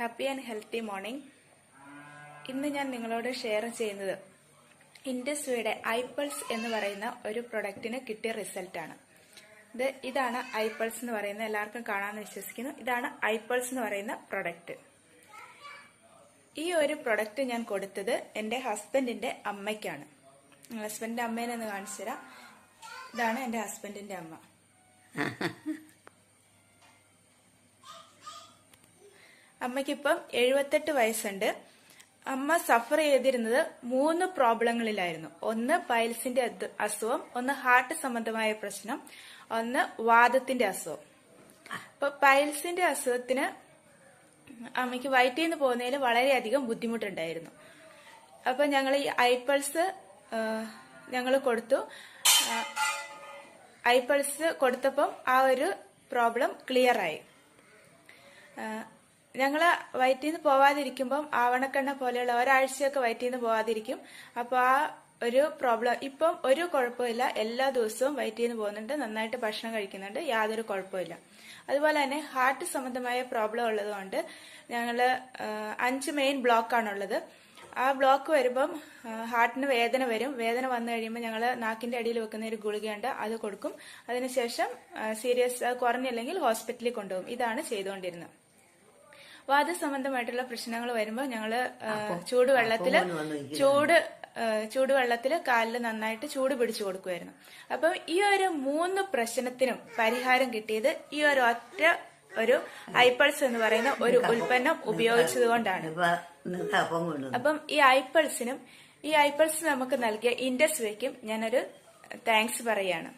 Happy and healthy morning. ഇന്ന് ഞാൻ നിങ്ങളോട് ഷെയർ ചെയ്യുന്നത് ഇൻഡസ്ട്രിയുടെ ഐപൾസ് എന്ന് പറയുന്ന ഒരു പ്രൊഡക്റ്റിന് കിട്ടിയ റിസൾട്ടാണ്. ഇതാണ് ഐപൾസ് എന്ന് പറയുന്നത്, എല്ലാവർക്കും കാണാമെന്ന് വിശ്വസിക്കുന്നു. ഇതാണ് ഐപൾസ് എന്ന് പറയുന്ന പ്രൊഡക്റ്റ്. ഈ ഒരു പ്രൊഡക്റ്റ് ഞാൻ കൊടുത്തത് എൻ്റെ ഹസ്ബൻഡിന്റെ അമ്മയ്ക്കാണ്. ഹസ്ബൻഡിന്റെ അമ്മേനെ ഒന്ന് കാണിച്ചു തരാം. ഇതാണ് എൻ്റെ ഹസ്ബൻഡിന്റെ അമ്മ. അമ്മയ്ക്കിപ്പം 78 വയസ്സുണ്ട്. അമ്മ സഫർ ചെയ്തിരുന്നത് 3 പ്രോബ്ലങ്ങളിലായിരുന്നു. ഒന്ന് പൈൽസിന്റെ അസുഖം, ഒന്ന് ഹാർട്ട് സംബന്ധമായ പ്രശ്നം, ഒന്ന് വാദത്തിന്റെ അസുഖം. അപ്പൊ പൈൽസിന്റെ അസുഖത്തിന് അമ്മയ്ക്ക് വയറ്റിൽ നിന്ന് പോകുന്നതിൽ വളരെയധികം ബുദ്ധിമുട്ടുണ്ടായിരുന്നു. അപ്പൊ ഞങ്ങൾ ഈ ഐപൾസ് ഞങ്ങൾ കൊടുത്തു. ഐപൾസ് കൊടുത്തപ്പം ആ ഒരു പ്രോബ്ലം ക്ലിയർ ആയി. ഞങ്ങള് വയറ്റിൽ നിന്ന് പോവാതിരിക്കുമ്പം ആവണക്കെണ്ണ പോലെയുള്ള ഒരാഴ്ചയൊക്കെ വയറ്റിൽ നിന്ന് പോവാതിരിക്കും. അപ്പൊ ആ ഒരു പ്രോബ്ലം ഇപ്പം ഒരു കുഴപ്പമില്ല. എല്ലാ ദിവസവും വയറ്റിൽ നിന്ന് പോകുന്നുണ്ട്, നന്നായിട്ട് ഭക്ഷണം കഴിക്കുന്നുണ്ട്, യാതൊരു കുഴപ്പമില്ല. അതുപോലെ തന്നെ ഹാർട്ട് സംബന്ധമായ പ്രോബ്ലം ഉള്ളതുകൊണ്ട് ഞങ്ങള് 5 മെയിൻ ബ്ലോക്കാണുള്ളത്. ആ ബ്ലോക്ക് വരുമ്പം ഹാർട്ടിന് വേദന വരും. വേദന വന്നു കഴിയുമ്പോൾ ഞങ്ങൾ നാക്കിന്റെ അടിയിൽ വെക്കുന്ന ഒരു ഗുളികയുണ്ട്, അത് കൊടുക്കും. അതിനുശേഷം സീരിയസ് കുറഞ്ഞില്ലെങ്കിൽ ഹോസ്പിറ്റലിൽ കൊണ്ടുപോകും. ഇതാണ് ചെയ്തുകൊണ്ടിരുന്നത്. വാദസംബന്ധമായിട്ടുള്ള പ്രശ്നങ്ങൾ വരുമ്പോൾ ഞങ്ങള് ചൂടുവെള്ളത്തില് കാലിൽ നന്നായിട്ട് ചൂട് പിടിച്ചു കൊടുക്കുമായിരുന്നു. അപ്പം ഈ ഒരു 3 പ്രശ്നത്തിനും പരിഹാരം കിട്ടിയത് ഈ ഒരു ഒറ്റ ഒരു ഐപൾസ് എന്ന് പറയുന്ന ഒരു ഉൽപ്പന്നം ഉപയോഗിച്ചത് കൊണ്ടാണ്. അപ്പം ഈ ഐപൾസ് നമുക്ക് നൽകിയ ഇൻഡസ്ട്രിക്കും ഞാനൊരു താങ്ക്സ് പറയാണ്.